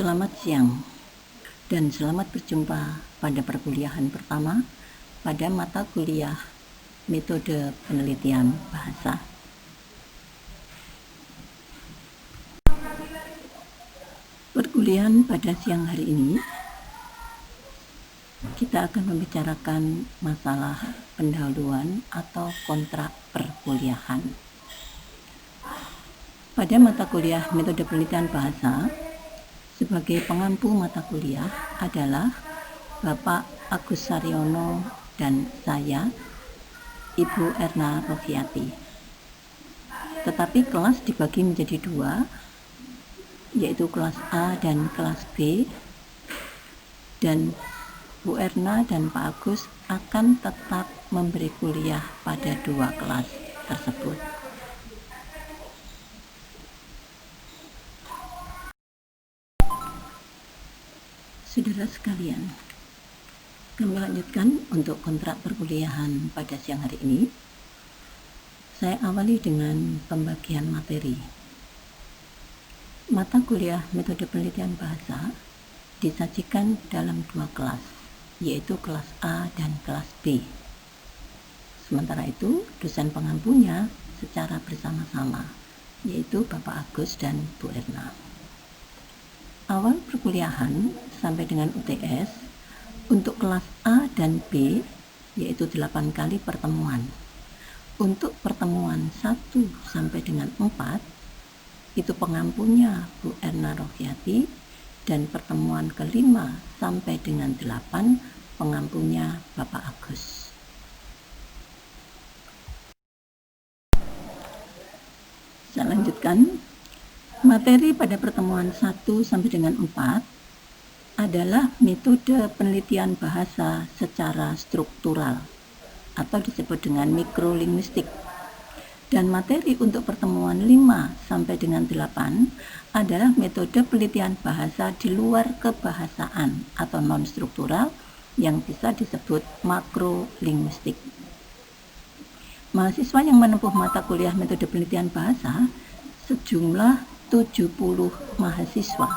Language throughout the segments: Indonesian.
Selamat siang dan selamat berjumpa pada perkuliahan pertama pada mata kuliah Metode Penelitian Bahasa. Perkuliahan pada siang hari ini kita akan membicarakan masalah pendahuluan atau kontrak perkuliahan. Pada mata kuliah Metode Penelitian Bahasa, sebagai pengampu mata kuliah adalah Bapak Agus Saryono dan saya, Ibu Erna Rofiati. Tetapi kelas dibagi menjadi dua, yaitu kelas A dan kelas B, dan Bu Erna dan Pak Agus akan tetap memberi kuliah pada dua kelas tersebut. Saudara sekalian, kami lanjutkan untuk kontrak perkuliahan pada siang hari ini. Saya awali dengan pembagian materi. Mata kuliah Metode Penelitian Bahasa disajikan dalam dua kelas, yaitu kelas A dan kelas B. Sementara itu, dosen pengampunya secara bersama-sama, yaitu Bapak Agus dan Bu Erna. Awal perkuliahan sampai dengan UTS untuk kelas A dan B yaitu 8 kali pertemuan. Untuk pertemuan 1 sampai dengan 4 itu pengampunya Bu Erna Rofiati, dan pertemuan kelima sampai dengan 8 pengampunya Bapak Agus. Saya lanjutkan. Materi pada pertemuan 1 sampai dengan 4 adalah metode penelitian bahasa secara struktural atau disebut dengan mikrolinguistik. Dan materi untuk pertemuan 5 sampai dengan 8 adalah metode penelitian bahasa di luar kebahasaan atau non-struktural yang bisa disebut makrolinguistik. Mahasiswa yang menempuh mata kuliah metode penelitian bahasa sejumlah 70 mahasiswa.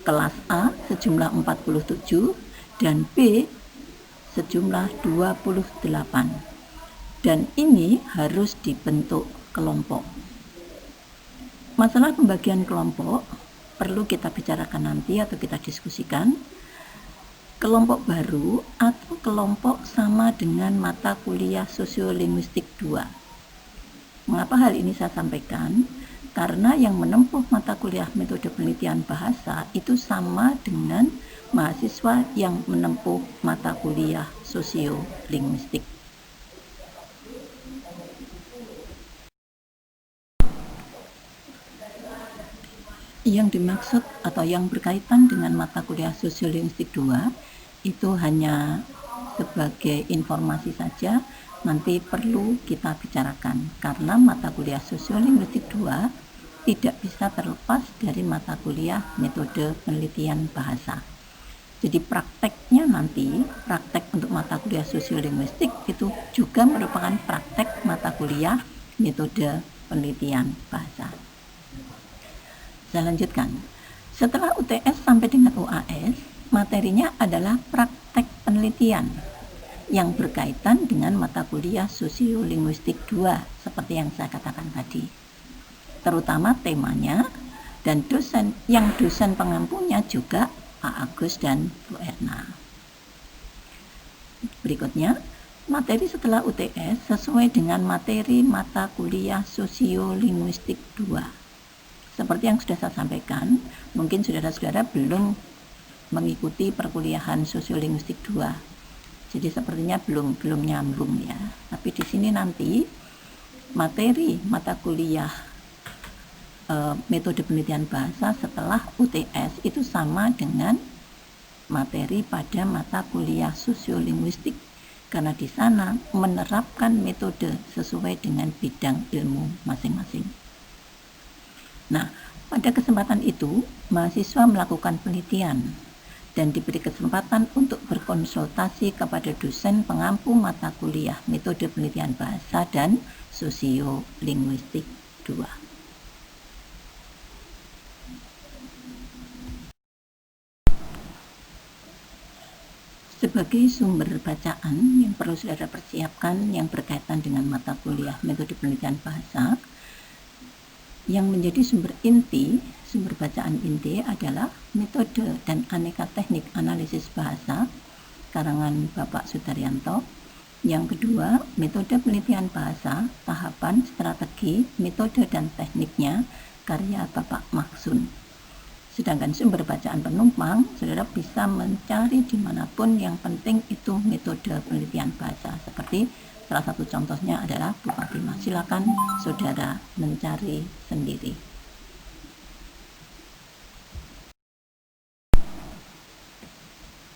Kelas A sejumlah 47 dan B sejumlah 28. Dan ini harus dibentuk kelompok. Masalah pembagian kelompok perlu kita bicarakan nanti atau kita diskusikan. Kelompok baru atau kelompok sama dengan mata kuliah Sosiolinguistik 2. Mengapa hal ini saya sampaikan? Karena yang menempuh mata kuliah metode penelitian bahasa itu sama dengan mahasiswa yang menempuh mata kuliah sosiolinguistik. Yang dimaksud atau yang berkaitan dengan mata kuliah Sosiolinguistik 2 itu hanya sebagai informasi saja, nanti perlu kita bicarakan karena mata kuliah Sosiolinguistik 2 tidak bisa terlepas dari mata kuliah metode penelitian bahasa. Jadi prakteknya nanti, praktek untuk mata kuliah Sosiolinguistik itu juga merupakan praktek mata kuliah metode penelitian bahasa. Saya lanjutkan. Setelah UTS sampai dengan UAS, materinya adalah praktek penelitian yang berkaitan dengan mata kuliah Sosiolinguistik 2 seperti yang saya katakan tadi. Terutama temanya dan dosen pengampunya juga Pak Agus dan Bu Erna. Berikutnya, materi setelah UTS sesuai dengan materi mata kuliah Sosiolinguistik 2. Seperti yang sudah saya sampaikan, mungkin saudara-saudara belum mengikuti perkuliahan Sosiolinguistik 2. Jadi sepertinya belum nyambung ya. Tapi di sini nanti materi mata kuliah metode penelitian bahasa setelah UTS itu sama dengan materi pada mata kuliah Sosiolinguistik karena di sana menerapkan metode sesuai dengan bidang ilmu masing-masing. Nah, pada kesempatan itu mahasiswa melakukan penelitian dan diberi kesempatan untuk berkonsultasi kepada dosen pengampu mata kuliah metode penelitian bahasa dan Sosiolinguistik 2. Sebagai sumber bacaan yang perlu saudara persiapkan yang berkaitan dengan mata kuliah metode penelitian bahasa, yang menjadi sumber bacaan inti adalah metode dan aneka teknik analisis bahasa karangan Bapak Sudaryanto. Yang kedua, metode penelitian bahasa, tahapan, strategi, metode dan tekniknya karya Bapak Maksun. Sedangkan sumber bacaan penumpang, saudara bisa mencari dimanapun, yang penting itu metode penelitian bahasa. Seperti salah satu contohnya adalah Bupati Mas. Silakan saudara mencari sendiri.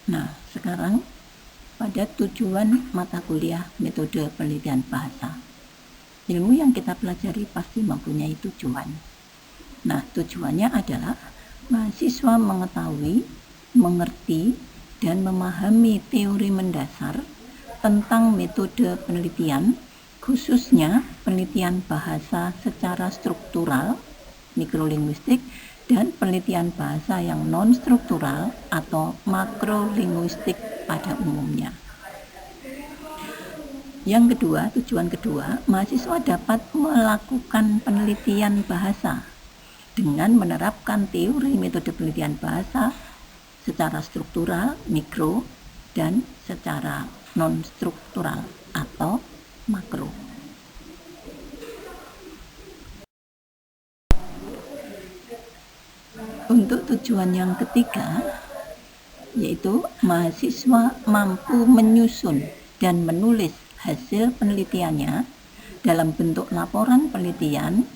Nah, sekarang pada tujuan mata kuliah metode penelitian bahasa. Ilmu yang kita pelajari pasti mempunyai tujuan. Nah, tujuannya adalah mahasiswa mengetahui, mengerti, dan memahami teori mendasar tentang metode penelitian, khususnya penelitian bahasa secara struktural, mikrolinguistik, dan penelitian bahasa yang non-struktural atau makrolinguistik pada umumnya. Yang kedua, tujuan kedua, mahasiswa dapat melakukan penelitian bahasa dengan menerapkan teori metode penelitian bahasa secara struktural, mikro, dan secara non-struktural atau makro. Untuk tujuan yang ketiga, yaitu mahasiswa mampu menyusun dan menulis hasil penelitiannya dalam bentuk laporan penelitian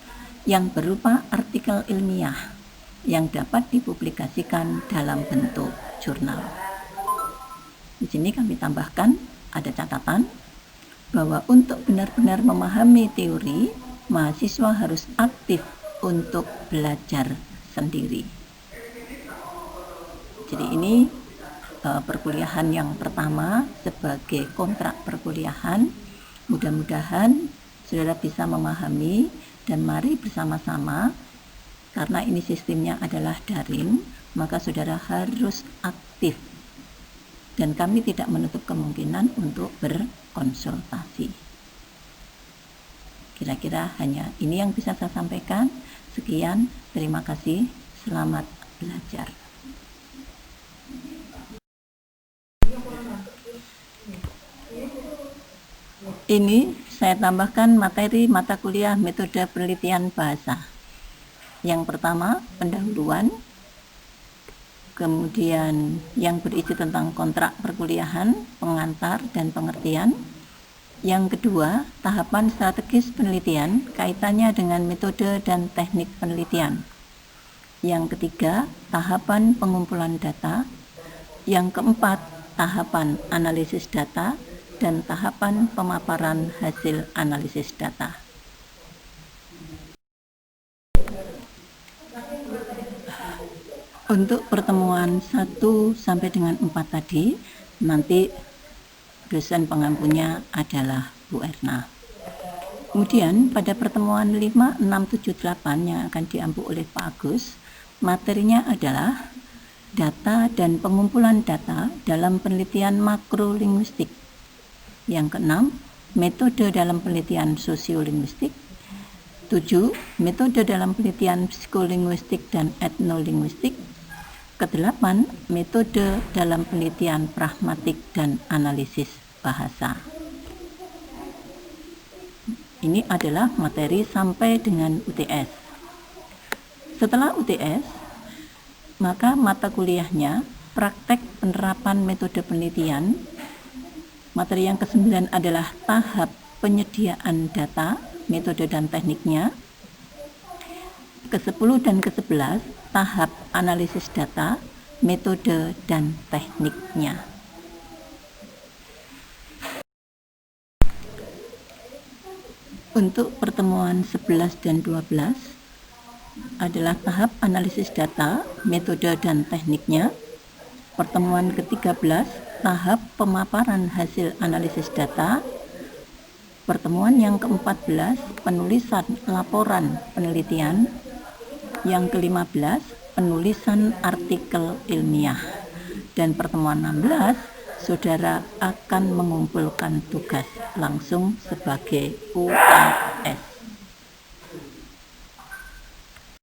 yang berupa artikel ilmiah yang dapat dipublikasikan dalam bentuk jurnal. Di sini kami tambahkan ada catatan bahwa untuk benar-benar memahami teori, mahasiswa harus aktif untuk belajar sendiri. Jadi ini perkuliahan yang pertama sebagai kontrak perkuliahan. Mudah-mudahan saudara bisa memahami, dan mari bersama-sama, karena ini sistemnya adalah daring, maka saudara harus aktif, dan kami tidak menutup kemungkinan untuk berkonsultasi. Kira-kira hanya ini yang bisa saya sampaikan. Sekian, terima kasih, selamat belajar. Ini saya tambahkan materi mata kuliah metode penelitian bahasa. Yang pertama, pendahuluan, kemudian yang berisi tentang kontrak perkuliahan, pengantar, dan pengertian. Yang kedua, tahapan strategis penelitian, kaitannya dengan metode dan teknik penelitian. Yang ketiga, tahapan pengumpulan data. Yang keempat, tahapan analisis data, dan tahapan pemaparan hasil analisis data. Untuk pertemuan 1 sampai dengan 4 tadi, nanti dosen pengampunya adalah Bu Erna. Kemudian pada pertemuan 5, 6, 7, 8 yang akan diampu oleh Pak Agus, materinya adalah data dan pengumpulan data dalam penelitian makrolinguistik. Yang keenam, metode dalam penelitian sosiolinguistik. 7, metode dalam penelitian psikolinguistik dan etnolinguistik. Kedelapan, metode dalam penelitian pragmatik dan analisis bahasa. Ini adalah materi sampai dengan UTS. Setelah UTS, maka mata kuliahnya praktek penerapan metode penelitian. Materi yang ke-9 adalah tahap penyediaan data, metode dan tekniknya. Ke-10 dan ke-11, tahap analisis data, metode dan tekniknya. Untuk pertemuan 11 dan 12 adalah tahap analisis data, metode dan tekniknya. Pertemuan ke-13, tahap pemaparan hasil analisis data. Pertemuan yang ke-14, penulisan laporan penelitian. Yang ke-15, penulisan artikel ilmiah. Dan pertemuan 16, saudara akan mengumpulkan tugas langsung sebagai UAS.